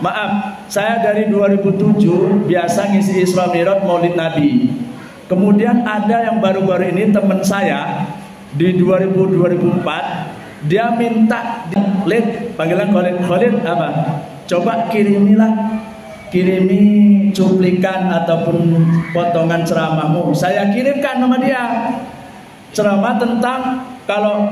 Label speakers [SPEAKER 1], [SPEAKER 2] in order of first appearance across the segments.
[SPEAKER 1] maaf, saya dari 2007 biasa ngisi Isra Mi'raj Maulid Nabi. Kemudian ada yang baru-baru ini teman saya di 2004 dia minta Khalid, panggilan Khalid apa? Coba kirimi cuplikan ataupun potongan ceramahmu. Saya kirimkan nama dia. Ceramah tentang kalau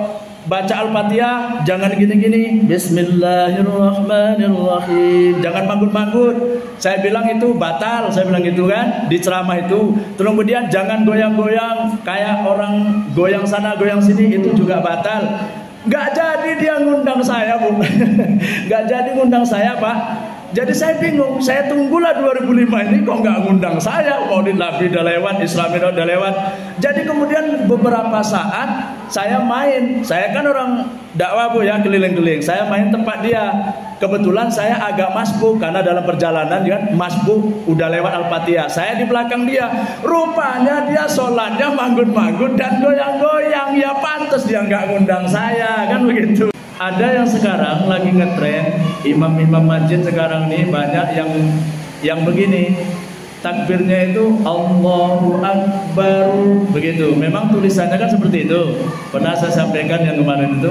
[SPEAKER 1] baca Al-Fatihah jangan gini-gini, Bismillahirrahmanirrahim, jangan manggut-manggut. Saya bilang itu batal, saya bilang gitu kan di ceramah itu. Terus kemudian jangan goyang-goyang kayak orang goyang sana goyang sini, itu juga batal. Gak jadi dia ngundang saya, Bu. Gak jadi ngundang saya, Pak. Jadi saya bingung, saya tunggulah 2005 ini kok nggak ngundang saya. Maulid Nabi udah lewat, Isra Mi'raj udah lewat. Jadi kemudian beberapa saat saya main, saya kan orang dakwah, Bu, ya, keliling-keliling. Saya main tempat dia. Kebetulan saya agak masbuk karena dalam perjalanan kan masbuk udah lewat Al-Fatihah. Saya di belakang dia. Rupanya dia sholatnya manggut-manggut dan goyang-goyang. Ya pantas dia nggak ngundang saya, kan begitu. Ada yang sekarang lagi ngetren, imam-imam masjid sekarang ini banyak yang begini, takbirnya itu Allahu Akbar, begitu. Memang tulisannya kan seperti itu. Pernah saya sampaikan yang kemarin itu,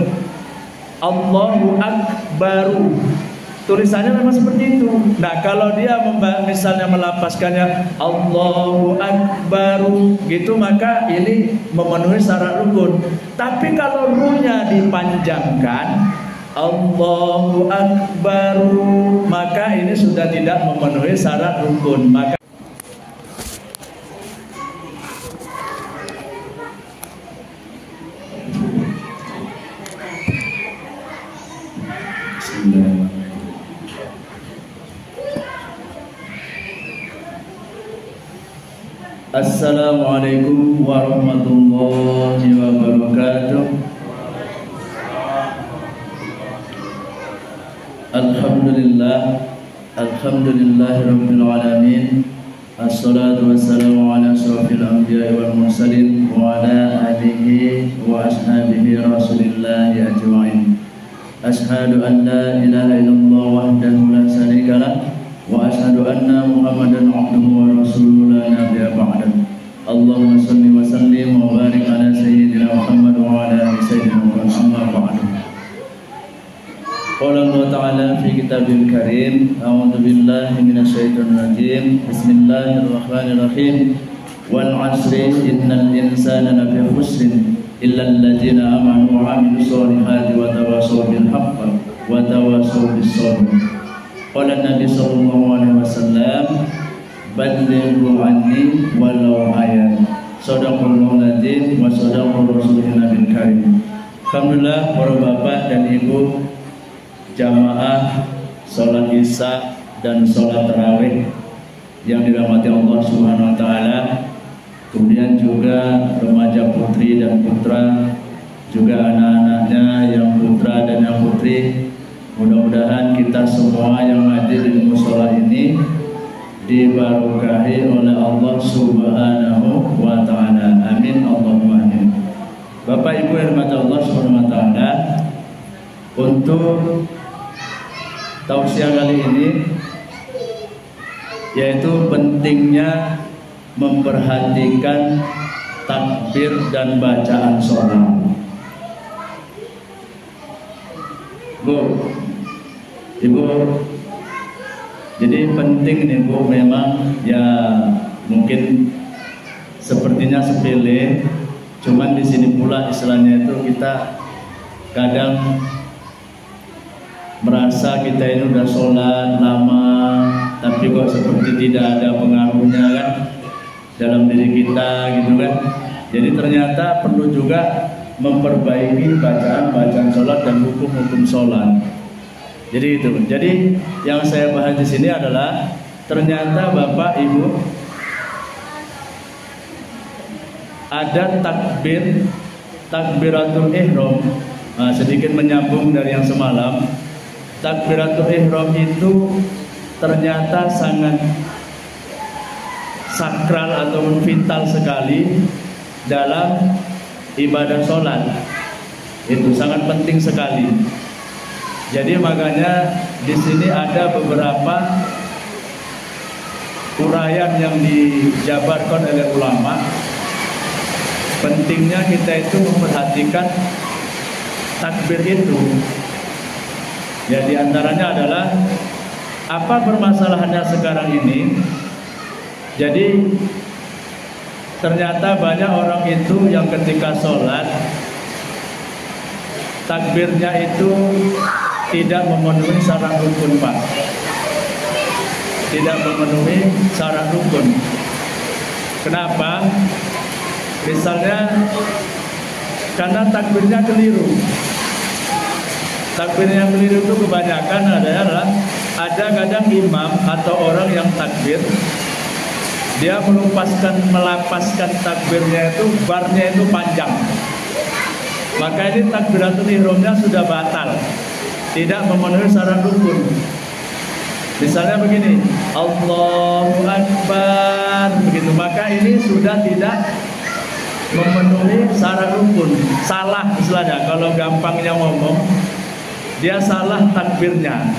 [SPEAKER 1] Allahu Akbar, tulisannya memang seperti itu. Nah, kalau dia misalnya melafazkannya Allahu Akbar gitu, maka ini memenuhi syarat rukun. Tapi kalau ruhnya dipanjangkan Allahu Akbar, maka ini sudah tidak memenuhi syarat rukun. Maka Assalamualaikum warahmatullahi wabarakatuh. Alhamdulillahirabbil alamin. Assalatu wassalamu ala asyrafil anbiya'i wal mursalin wa ala alihi wa ashabihi rasulillahi ajma'in. Ashhadu an la ilaha illallah wahdahu la syarika lah wa ashhadu anna Muhammadan abduhu wa rasuluhu la nabiyya ba'dah. Allahumma shalli wa sallim wa barik ala sayyidina Muhammad wa ala ali sayyidina Muhammad, amma ba'du. Qala Allah Ta'ala fi kitabil karim, a'udzu billahi minasyaitonir rajim. Bismillahirrahmanirrahim. Wal 'asri innal insana lafi khusrin illa alladziina amanu wa 'amilus solihati wa tawassaw bil haqqi wa tawassaw bis sabr. Qala Nabi sallallahu alaihi wasallam, ballighu anni walau ayat. Shadaqallahu al-azim wa shadaqa rasulun nabiyil karim. Alhamdulillah, para bapak dan ibu jamaah salat Isya dan salat tarawih yang dirahmati Allah Subhanahu wa taala. Kemudian juga remaja putri dan putra, juga anak-anaknya yang putra dan yang putri. Mudah-mudahan kita semua yang hadir di mushola ini diberkahi oleh Allah Subhanahu wa taala. Amin Allahumma amin. Bapak Ibu yang dirahmati Allah Subhanahu wa taala, untuk tausiah kali ini yaitu pentingnya memperhatikan takbir dan bacaan sholat. Bu, Ibu, jadi penting nih Bu, memang ya mungkin sepertinya sepele, cuman di sini pula istilahnya itu kita kadang merasa kita ini udah sholat lama, tapi kok seperti tidak ada pengaruhnya kan dalam diri kita gitu kan. Jadi ternyata perlu juga memperbaiki bacaan sholat dan hukum-hukum sholat. Jadi itu. Jadi yang saya bahas di sini adalah ternyata Bapak Ibu ada takbiratul ihram. Nah, sedikit menyambung dari yang semalam. Takbiratul ihram itu ternyata sangat sakral atau vital sekali dalam ibadah sholat. Itu sangat penting sekali. Jadi makanya di sini ada beberapa uraian yang dijabarkan oleh ulama. Pentingnya kita itu memperhatikan takbir itu. Ya, di antaranya adalah apa permasalahannya sekarang ini. Jadi ternyata banyak orang itu yang ketika sholat takbirnya itu tidak memenuhi syarat rukun, Pak. Tidak memenuhi syarat rukun. Kenapa? Misalnya karena takbirnya keliru. Takbir yang keliru itu kebanyakan adalah ada kadang imam atau orang yang takbir dia melapaskan takbirnya itu, barnya itu panjang. Maka ini takbiratul ihramnya sudah batal, tidak memenuhi syarat rukun. Misalnya begini, Allahu Akbar, begitu, maka ini sudah tidak memenuhi syarat rukun. Salah istilahnya, kalau gampangnya ngomong, dia salah takbirnya.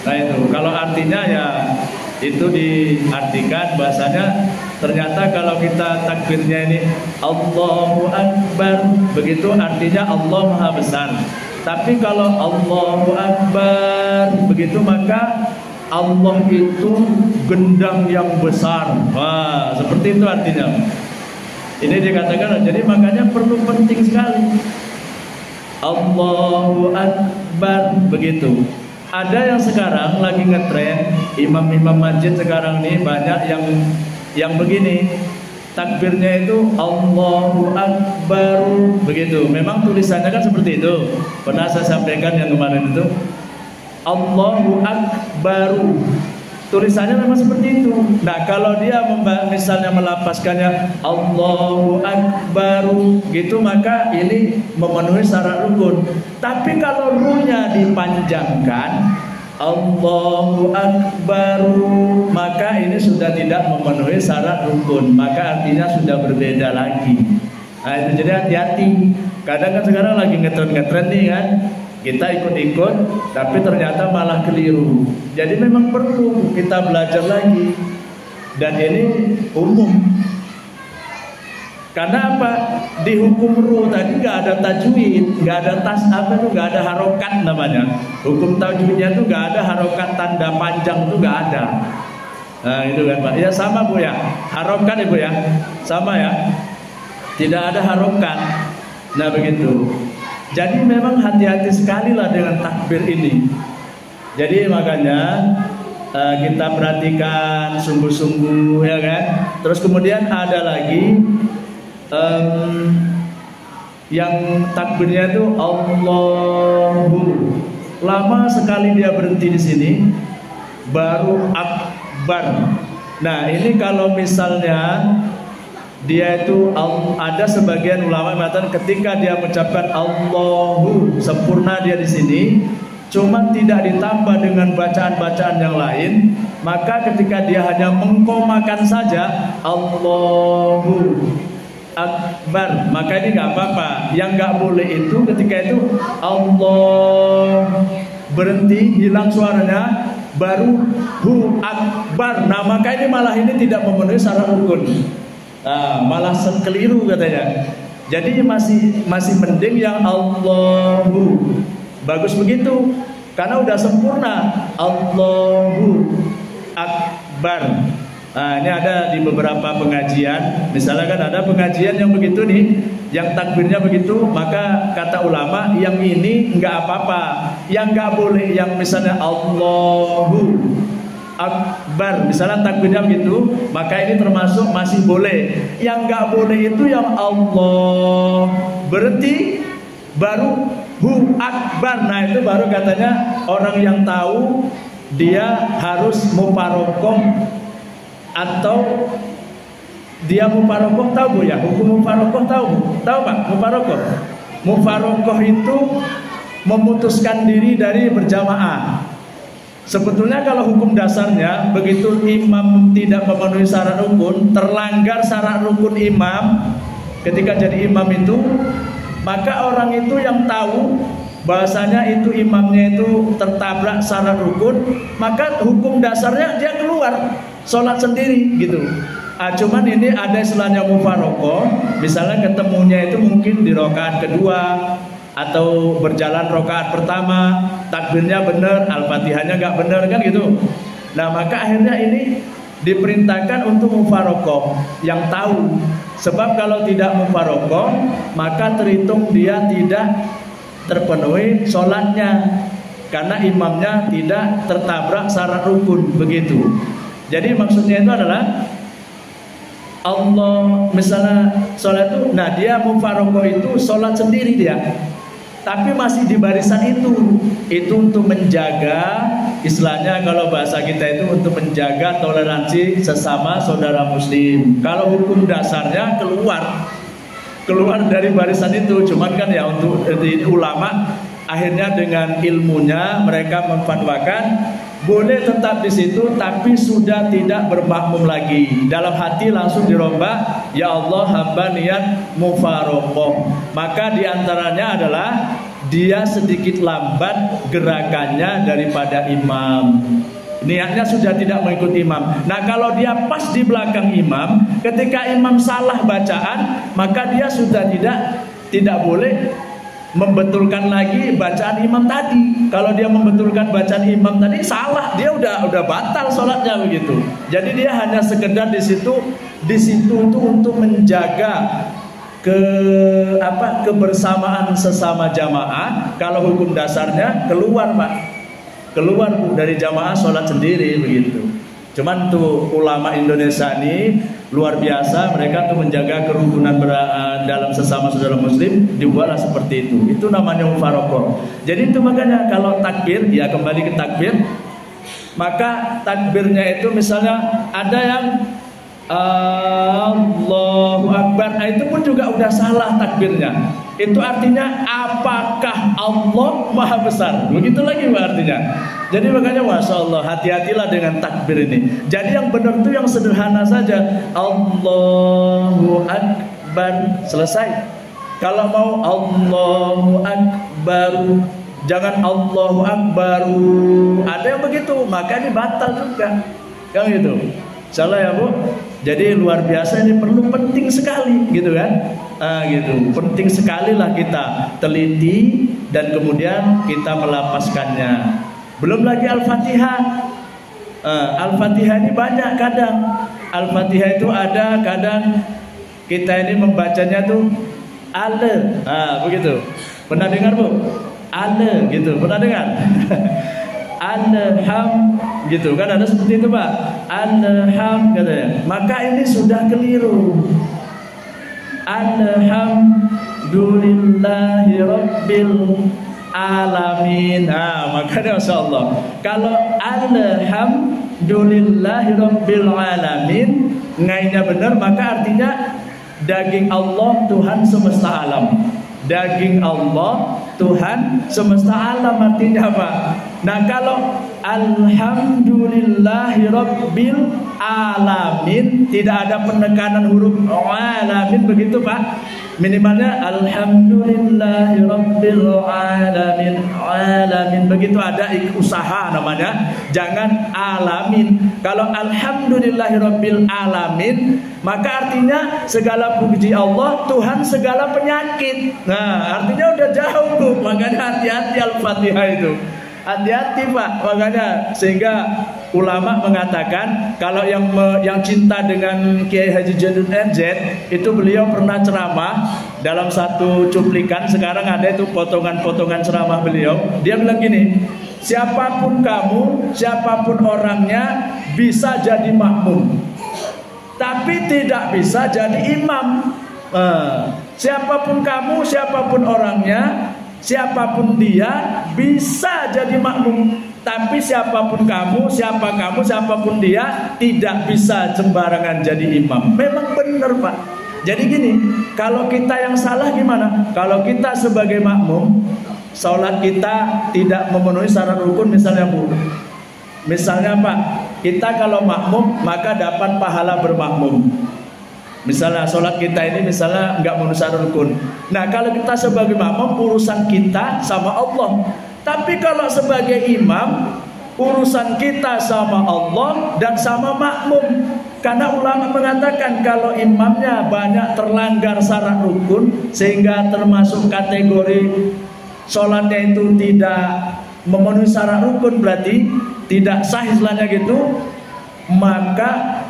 [SPEAKER 1] Nah itu, kalau artinya ya itu diartikan bahasanya ternyata kalau kita takbirnya ini Allahu Akbar, begitu artinya Allah Maha Besar. Tapi kalau Allahu Akbar begitu maka Allah itu gendang yang besar. Wah, seperti itu artinya. Ini dikatakan, jadi makanya perlu penting sekali Allahu Akbar begitu. Ada yang sekarang lagi ngetren, imam-imam masjid sekarang ini banyak yang begini, takbirnya itu Allahu Akbar begitu. Memang tulisannya kan seperti itu. Pernah saya sampaikan yang kemarin itu Allahu Akbar. Tulisannya memang seperti itu. Nah, kalau dia misalnya melapaskannya Allahu Akbar gitu, maka ini memenuhi syarat rukun. Tapi kalau ruhnya dipanjangkan Allahu Akbar, maka ini sudah tidak memenuhi syarat rukun. Maka artinya sudah berbeda lagi. Nah, itu jadi hati-hati. Kadang kan sekarang lagi ngetren nih kan, kita ikut-ikut, tapi ternyata malah keliru. Jadi memang perlu kita belajar lagi. Dan ini umum. Karena apa? Di hukum ruh tadi nggak ada tajwid, nggak ada nggak ada harokat namanya. Hukum tajwidnya itu nggak ada harokat tanda panjang, itu nggak ada. Nah itu kan Pak. Ya sama Bu ya. Harokat Ibu ya. Sama ya. Tidak ada harokat. Nah begitu. Jadi memang hati-hati sekali lah dengan takbir ini. Jadi makanya kita perhatikan sungguh-sungguh ya kan. Terus kemudian ada lagi yang takbirnya itu Allahu. Lama sekali dia berhenti di sini, baru Akbar. Nah ini kalau misalnya dia itu ada sebagian ulama mengatakan ketika dia mengucapkan Allahu sempurna dia di sini, cuma tidak ditambah dengan bacaan-bacaan yang lain, maka ketika dia hanya mengkomakan saja Allahu Akbar, maka ini nggak apa-apa. Yang nggak boleh itu ketika itu Allah berhenti, hilang suaranya, baru Hu Akbar. Nah maka ini malah ini tidak memenuhi syarat rukun. Malah keliru katanya. Jadi masih mending yang Allahu. Bagus begitu. Karena udah sempurna Allahu Akbar. Nah ini ada di beberapa pengajian. Misalnya kan ada pengajian yang begitu nih, yang takbirnya begitu, maka kata ulama yang ini enggak apa-apa. Yang enggak boleh yang misalnya Allahu Akbar, misalnya takbirnya begitu, maka ini termasuk masih boleh. Yang nggak boleh itu yang Allah berhenti baru Hu Akbar. Nah itu baru katanya orang yang tahu dia harus mufarokoh atau dia mufarokoh. Tahu Bu ya hukum mufarokoh? Tahu Pak mufarokoh? Mufarokoh itu memutuskan diri dari berjamaah. Sebetulnya kalau hukum dasarnya begitu imam tidak memenuhi syarat rukun, terlanggar syarat rukun imam ketika jadi imam itu, maka orang itu yang tahu bahasanya itu imamnya itu tertabrak syarat rukun, maka hukum dasarnya dia keluar sholat sendiri gitu. Cuman ini ada istilahnya mufarokoh, misalnya ketemunya itu mungkin di rakaat kedua atau berjalan rakaat pertama, takbirnya benar, al-fatihahnya nggak benar kan gitu. Nah maka akhirnya ini diperintahkan untuk mufarokoh yang tahu, sebab kalau tidak mufarokoh maka terhitung dia tidak terpenuhi sholatnya karena imamnya tidak tertabrak syarat rukun begitu. Jadi maksudnya itu adalah Allah misalnya sholat itu, nah dia mufarokoh itu sholat sendiri dia, tapi masih di barisan itu untuk menjaga, istilahnya kalau bahasa kita itu untuk menjaga toleransi sesama saudara muslim. Kalau hukum dasarnya keluar dari barisan itu, cuman kan ya untuk ulama akhirnya dengan ilmunya mereka memfatwakan boleh tetap di situ, tapi sudah tidak bermakmum lagi. Dalam hati langsung dirombak, ya Allah hamba niat mufarokoh. Maka diantaranya adalah dia sedikit lambat gerakannya daripada imam. Niatnya sudah tidak mengikuti imam. Nah kalau dia pas di belakang imam, ketika imam salah bacaan, maka dia sudah tidak boleh membetulkan lagi bacaan imam tadi. Kalau dia membetulkan bacaan imam tadi salah, dia udah batal sholatnya begitu. Jadi dia hanya sekedar di situ itu untuk menjaga kebersamaan sesama jamaah. Kalau hukum dasarnya keluar dari jamaah sholat sendiri begitu. Cuman tuh ulama Indonesia ini luar biasa, mereka tuh menjaga kerukunan dalam sesama saudara muslim, dibuatlah seperti itu. Itu namanya mufarokoh. Jadi itu makanya kalau takbir, ya kembali ke takbir, maka takbirnya itu misalnya ada yang Allahu Akbar, nah itu pun juga udah salah takbirnya. Itu artinya apakah Allah Maha Besar? Begitu lagi artinya. Jadi makanya Masya Allah, hati-hatilah dengan takbir ini. Jadi yang benar itu yang sederhana saja, Allahu Akbar, selesai. Kalau mau Allahu Akbar, jangan Allahu Akbar. Ada yang begitu, maka ini batal juga. Yang itu salah ya Bu. Jadi luar biasa, ini perlu penting sekali gitu kan. Gitu. Penting sekali lah kita teliti dan kemudian kita melapaskannya. Belum lagi Al-Fatihah. Al-Fatihah ini banyak kadang. Al-Fatihah itu ada kadang kita ini membacanya tuh ale. Begitu. Pernah dengar Bu? Ale gitu. Pernah dengar? Alham gitu kan, ada seperti itu Pak. Alham katanya. Maka ini sudah keliru. Alhamdulillahi Rabbil Alamin. Makanya Masya Allah, kalau Alhamdulillahi Rabbil Alamin ngainya benar, maka artinya daging Allah Tuhan semesta alam. Daging Allah Tuhan semesta alam artinya apa? Nah kalau Alhamdulillahi Rabbil Alamin tidak ada penekanan huruf alamin begitu Pak. Minimalnya Alhamdulillahi Rabbil Alamin. Alamin begitu, ada usaha namanya. Jangan alamin. Kalau Alhamdulillahi Rabbil Alamin, maka artinya segala puji Allah Tuhan segala penyakit. Nah artinya udah jauh tuh. Makanya hati-hati Al-Fatihah itu. Hati-hati Pak. Makanya sehingga ulama mengatakan kalau yang cinta dengan Kiai Haji Jainuddin NZ itu beliau pernah ceramah dalam satu cuplikan, sekarang ada itu potongan-potongan ceramah beliau. Dia bilang gini, siapapun kamu, siapapun orangnya bisa jadi makmum, tapi tidak bisa jadi imam. Siapapun kamu, siapapun orangnya, siapapun dia bisa jadi makmum, tapi siapapun kamu, siapapun dia tidak bisa sembarangan jadi imam. Memang benar Pak. Jadi gini, kalau kita yang salah gimana? Kalau kita sebagai makmum, sholat kita tidak memenuhi syarat rukun misalnya Bu. Misalnya Pak, kita kalau makmum maka dapat pahala bermakmum. Misalnya sholat kita ini misalnya nggak memenuhi syarat rukun. Nah kalau kita sebagai makmum urusan kita sama Allah. Tapi kalau sebagai imam urusan kita sama Allah dan sama makmum. Karena ulama mengatakan kalau imamnya banyak terlanggar syarat rukun sehingga termasuk kategori sholatnya itu tidak memenuhi syarat rukun, berarti tidak sah istilahnya gitu, maka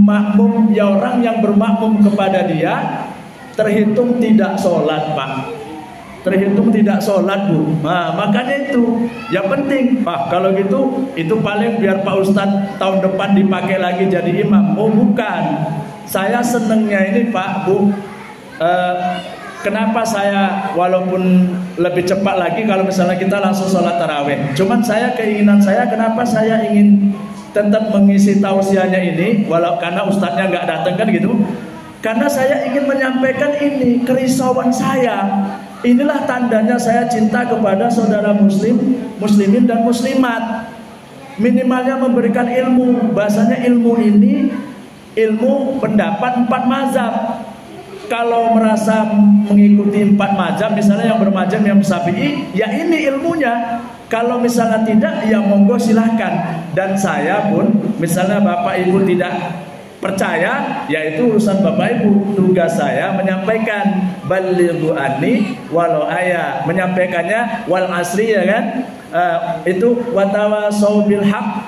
[SPEAKER 1] makmum ya orang yang bermakmum kepada dia terhitung tidak sholat, Pak, terhitung tidak sholat, Bu. Nah, makanya itu yang penting, Pak. Kalau gitu itu paling biar Pak Ustadz tahun depan dipakai lagi jadi imam. Oh bukan, saya senengnya ini Pak, Bu, kenapa saya walaupun lebih cepat lagi kalau misalnya kita langsung sholat taraweh. Cuman saya keinginan saya kenapa saya ingin tetap mengisi tausiahnya ini walau karena ustadznya nggak datang kan gitu, karena saya ingin menyampaikan ini kerisauan saya. Inilah tandanya saya cinta kepada saudara muslimin dan muslimat, minimalnya memberikan ilmu. Bahasanya ilmu ini ilmu pendapat 4 mazhab. Kalau merasa mengikuti 4 mazhab, misalnya yang bermazhab yang Syafi'i, ya ini ilmunya. Kalau misalnya tidak, ya monggo silahkan. Dan saya pun, misalnya Bapak Ibu tidak percaya, yaitu urusan Bapak Ibu. Tugas saya menyampaikan balighu anni walau aya, menyampaikannya wal asri, ya kan? Itu watawasau bil haq,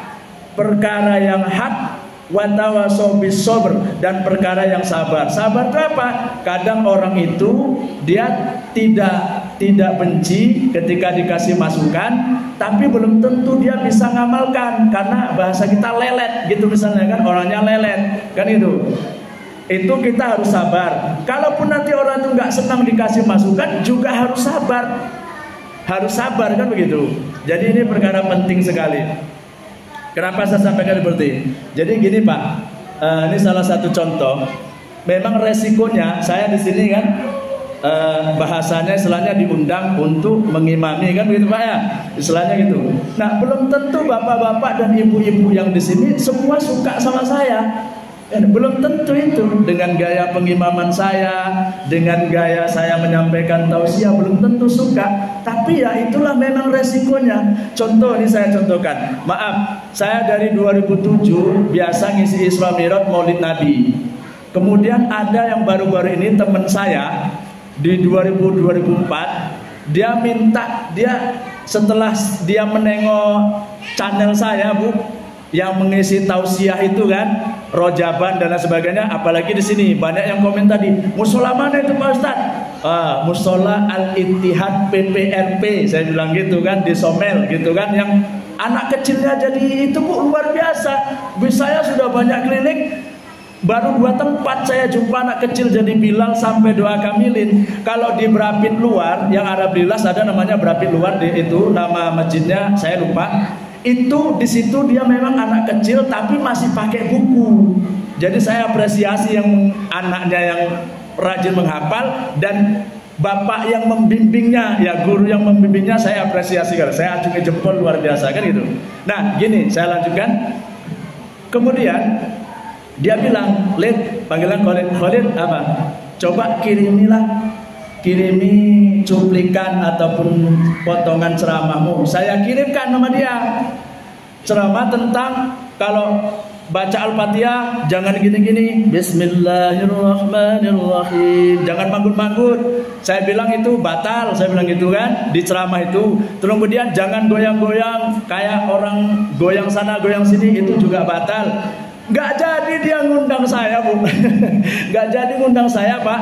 [SPEAKER 1] perkara yang hak, watawasau bis sabr, dan perkara yang sabar. Sabar itu apa? Kadang orang itu dia tidak benci ketika dikasih masukan, tapi belum tentu dia bisa ngamalkan karena bahasa kita lelet gitu misalnya kan, orangnya lelet kan itu kita harus sabar. Kalaupun nanti orang itu nggak senang dikasih masukan juga harus sabar kan begitu. Jadi ini perkara penting sekali. Kenapa saya sampaikan seperti ini? Jadi gini Pak, ini salah satu contoh. Memang resikonya saya di sini kan bahasanya istilahnya diundang untuk mengimami kan begitu Pak ya, istilahnya gitu. Nah belum tentu bapak-bapak dan ibu-ibu yang di sini semua suka sama saya. Belum tentu itu dengan gaya pengimaman saya, dengan gaya saya menyampaikan tausiah belum tentu suka. Tapi ya itulah memang resikonya. Contoh ini saya contohkan. Maaf, saya dari 2007 biasa ngisi Isra Mi'raj Maulid Nabi. Kemudian ada yang baru-baru ini teman saya di 2004 dia minta, setelah dia menengok channel saya Bu yang mengisi tausiah itu kan, rojaban dan lain sebagainya, apalagi di sini banyak yang komen tadi, musola mana itu Pak Ustaz? Musola Al-Ittihad PPRP, saya bilang gitu kan, di Somel gitu kan, yang anak kecilnya jadi itu Bu, luar biasa. Saya sudah banyak klinik, baru 2 tempat saya jumpa anak kecil jadi Bilal sampai doa kamilin. Kalau di Berapit Luar, yang Arab Lilas ada namanya Berapit Luar, itu nama masjidnya saya lupa. Itu di situ dia memang anak kecil tapi masih pakai buku. Jadi saya apresiasi yang anaknya yang rajin menghafal dan bapak yang membimbingnya, ya guru yang membimbingnya saya apresiasi kan. Saya acungi jempol luar biasa kan gitu. Nah, gini saya lanjutkan. Kemudian dia bilang, "Lid, panggilan Khalid apa? Coba kirimi cuplikan ataupun potongan ceramahmu." Saya kirimkan sama dia ceramah tentang kalau baca Al-Fatihah jangan gini-gini, Bismillahirrahmanirrahim, jangan manggut-manggut. Saya bilang itu batal, saya bilang gitu kan di ceramah itu. Terus kemudian jangan goyang-goyang kayak orang goyang sana goyang sini, itu juga batal. Nggak jadi dia ngundang saya Bu. Nggak jadi ngundang saya Pak.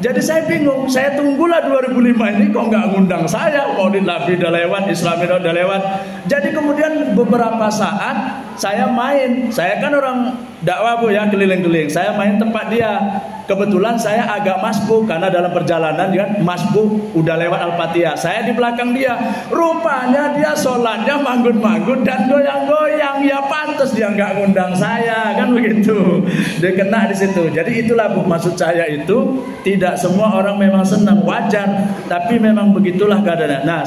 [SPEAKER 1] Jadi saya bingung, saya tunggulah 2005 ini kok nggak ngundang saya. Maulid Nabi udah lewat, Isra Mi'raj udah lewat. Jadi kemudian beberapa saat saya main, saya kan orang dakwah Bu ya, keliling-keliling. Saya main tempat dia. Kebetulan saya agak masbuk karena dalam perjalanan kan masbuk udah lewat Al-Fatihah. Saya di belakang dia. Rupanya dia sholatnya manggut-manggut dan goyang-goyang. Ya pantas dia nggak ngundang saya kan begitu. Dia kena di situ. Jadi itulah Bu, maksud saya itu tidak semua orang memang senang, wajar. Tapi memang begitulah keadaannya. Nah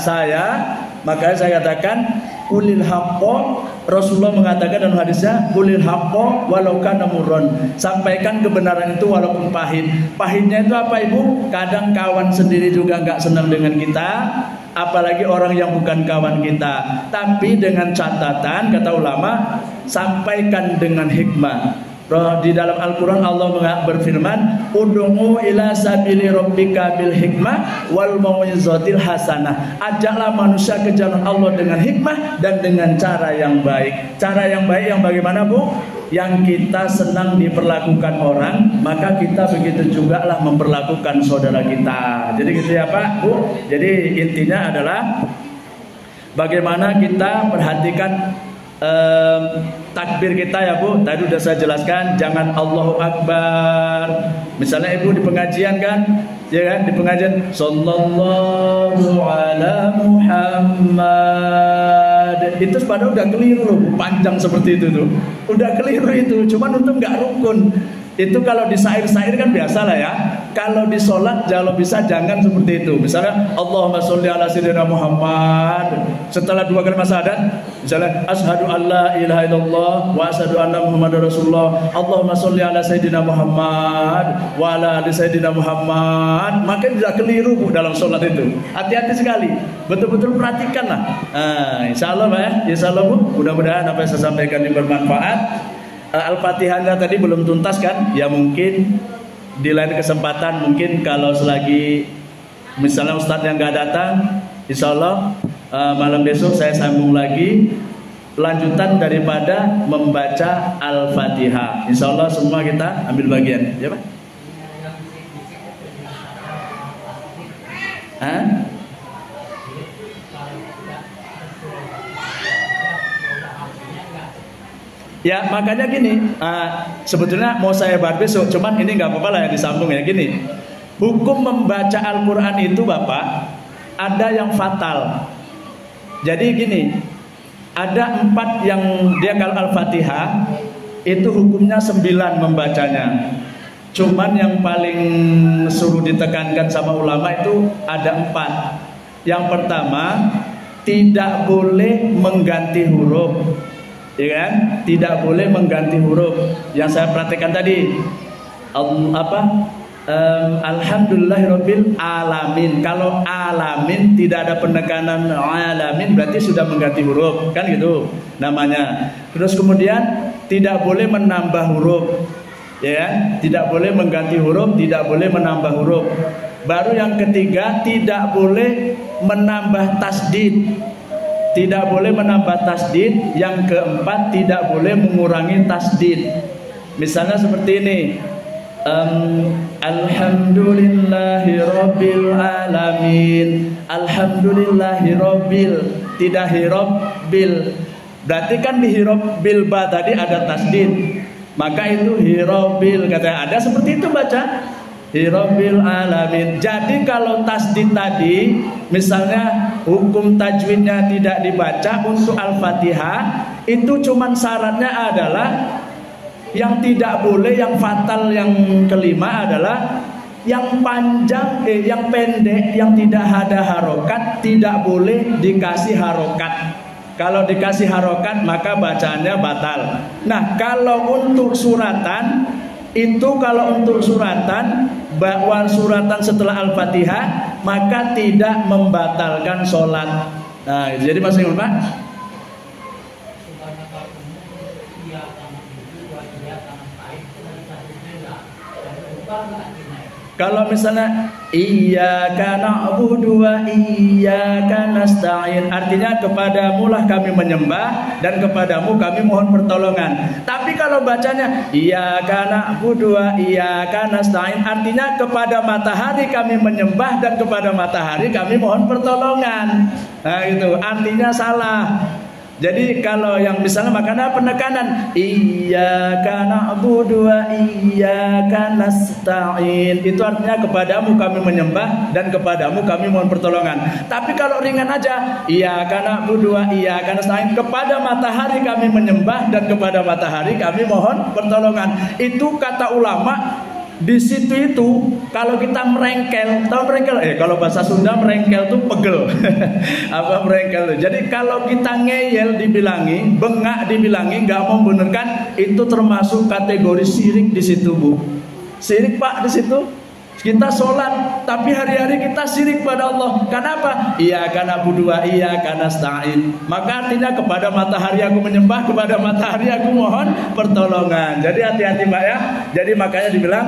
[SPEAKER 1] makanya saya katakan Qulil haqqo, Rasulullah mengatakan dalam hadisnya, qulil haqqo walau kana murran. Sampaikan kebenaran itu walaupun pahit. Pahitnya itu apa Ibu? Kadang kawan sendiri juga enggak senang dengan kita, apalagi orang yang bukan kawan kita. Tapi dengan catatan, kata ulama, sampaikan dengan hikmah. Di dalam Al-Quran Allah berfirman, ud'u ila sabili rabbika bil hikmah wal mau'izatil hasanah. Ajaklah manusia ke jalan Allah dengan hikmah dan dengan cara yang baik. Cara yang baik yang bagaimana Bu? Yang kita senang diperlakukan orang, maka kita begitu juga lah memperlakukan saudara kita. Jadi gitu ya Pak Bu. Jadi intinya adalah bagaimana kita perhatikan takbir kita ya Bu. Tadi udah saya jelaskan, jangan Allahu Akbar. Misalnya Ibu di pengajian kan, ya kan, di pengajian sallallahu ala Muhammad. Itu padahal udah keliru loh, panjang seperti itu tuh. Udah keliru itu, cuman untuk nggak rukun. Itu kalau di syair-syair kan biasa lah ya. Kalau di sholat kalau bisa jangan seperti itu. Misalnya Allahumma sholli ala sayyidina Muhammad. Setelah 2 kalimat syahadat, misalnya asyhadu an la ilaha illallah wa asyhadu anna Muhammadar Rasulullah. Allahumma sholli ala sayyidina Muhammad wa ala ali sayyidina Muhammad. Maka tidak keliru Bu dalam sholat itu. Hati-hati sekali. Betul-betul perhatikan lah. Insyaallah Pak ya. Insyaallah Bu. Mudah-mudahan apa yang saya sampaikan ini bermanfaat. Al-Fatihahnya tadi belum tuntas kan? Ya mungkin di lain kesempatan, mungkin kalau selagi misalnya Ustadz yang gak datang, insya Allah malam besok saya sambung lagi lanjutan daripada membaca Al-Fatihah. Insya Allah semua kita ambil bagian, ya Pak? Hah? Ya makanya gini, sebetulnya mau saya bahas besok, cuman ini nggak apa-apa lah yang disambung ya gini. Hukum membaca Al-Quran itu Bapak, ada yang fatal. Jadi gini, ada 4 yang dia kalau Al-Fatihah itu hukumnya 9 membacanya. Cuman yang paling suruh ditekankan sama ulama itu ada 4. Yang pertama, tidak boleh mengganti huruf. Ya kan? Tidak boleh mengganti huruf. Yang saya perhatikan tadi alhamdulillahirabbil alamin. Kalau alamin tidak ada penekanan alamin berarti sudah mengganti huruf, kan gitu namanya. Terus kemudian tidak boleh menambah huruf. Ya, tidak boleh mengganti huruf, tidak boleh menambah huruf. Baru yang ketiga, tidak boleh menambah tasdid. Tidak boleh menambah tasdid. Yang keempat, tidak boleh mengurangi tasdid. Misalnya seperti ini, alhamdulillahirabbil alamin. Alhamdulillahirabbil, tidak hirabbil. Berarti kan di hirabbil ba tadi ada tasdid. Maka itu hirabbil, katanya ada seperti itu baca. Hirabbil alamin. Jadi kalau tasdid tadi, misalnya hukum tajwidnya tidak dibaca untuk Al-Fatihah, itu cuman syaratnya adalah yang tidak boleh, yang fatal yang kelima adalah yang panjang, yang pendek, yang tidak ada harokat, tidak boleh dikasih harokat. Kalau dikasih harokat maka bacaannya batal. Nah kalau untuk suratan, itu kalau untuk suratan, bahwa suratan setelah Al-Fatihah maka tidak membatalkan sholat. Nah, jadi masih ingat Pak? Kalau misalnya iyyaka na'budu wa iyyaka nasta'in, artinya kepadamu lah kami menyembah dan kepadamu kami mohon pertolongan. Tapi kalau bacanya iyyaka na'budu wa iyyaka nasta'in, artinya kepada matahari kami menyembah dan kepada matahari kami mohon pertolongan. Nah itu artinya salah. Jadi kalau yang misalnya makanya penekanan iyyaka na'budu wa iyyaka nasta'in, itu artinya kepadamu kami menyembah dan kepadamu kami mohon pertolongan. Tapi kalau ringan aja iyyaka na'budu wa iyyaka nasta'in, kepada matahari kami menyembah dan kepada matahari kami mohon pertolongan. Itu kata ulama di situ itu kalau kita merengkel, tahu merengkel? Kalau bahasa Sunda merengkel tuh pegel. Apa merengkel tuh? Jadi kalau kita ngeyel dibilangi, bengak dibilangi, nggak mau benerkan, itu termasuk kategori syirik di situ, Bu. Syirik, Pak, di situ. Kita sholat, tapi hari-hari kita syirik pada Allah. Kenapa? Iya karena budua, iya karena nasta'in. Maka artinya kepada matahari aku menyembah, kepada matahari aku mohon pertolongan. Jadi hati-hati, Pak, ya. Jadi makanya dibilang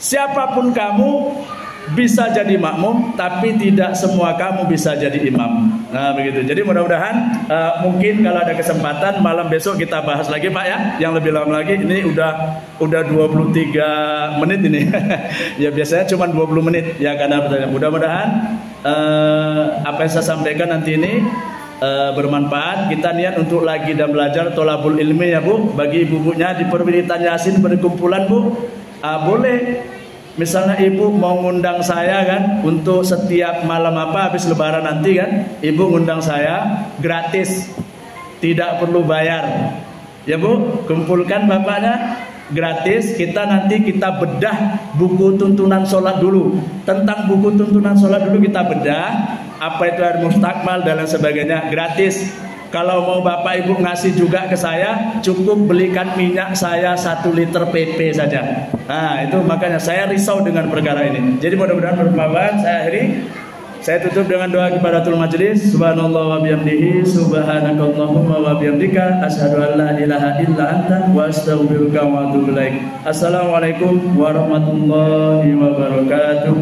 [SPEAKER 1] siapapun kamu bisa jadi makmum, tapi tidak semua kamu bisa jadi imam. Nah begitu. Jadi mudah-mudahan mungkin kalau ada kesempatan malam besok kita bahas lagi, Pak, ya, yang lebih lama lagi. Ini udah 23 menit ini. Ya biasanya cuma 20 menit ya, karena mudah-mudahan apa yang saya sampaikan nanti ini bermanfaat. Kita niat untuk lagi dan belajar tolabul ilmi, ya, Bu. Bagi ibu-ibunya di perwiritan Yasin berkumpulan, Bu, boleh. Misalnya ibu mau ngundang saya kan, untuk setiap malam apa habis lebaran nanti kan, ibu ngundang saya gratis, tidak perlu bayar, ya, Bu. Kumpulkan bapaknya gratis. Kita nanti kita bedah buku tuntunan sholat dulu. Tentang buku tuntunan sholat dulu kita bedah, apa itu hari mustakmal dan lain sebagainya, gratis. Kalau mau bapak ibu ngasih juga ke saya, cukup belikan minyak saya 1 liter PP saja. Nah itu makanya saya risau dengan perkara ini. Jadi mudah-mudahan bermanfaat. Saya akhiri, saya tutup dengan doa kifaratul majelis. Subhanallah wa bihamdihi, subhanakallahumma wa bihamdika, asyhadu an la ilaha illa anta wa astaghfiruka wa atubu ilaik. Assalamualaikum warahmatullahi wabarakatuh.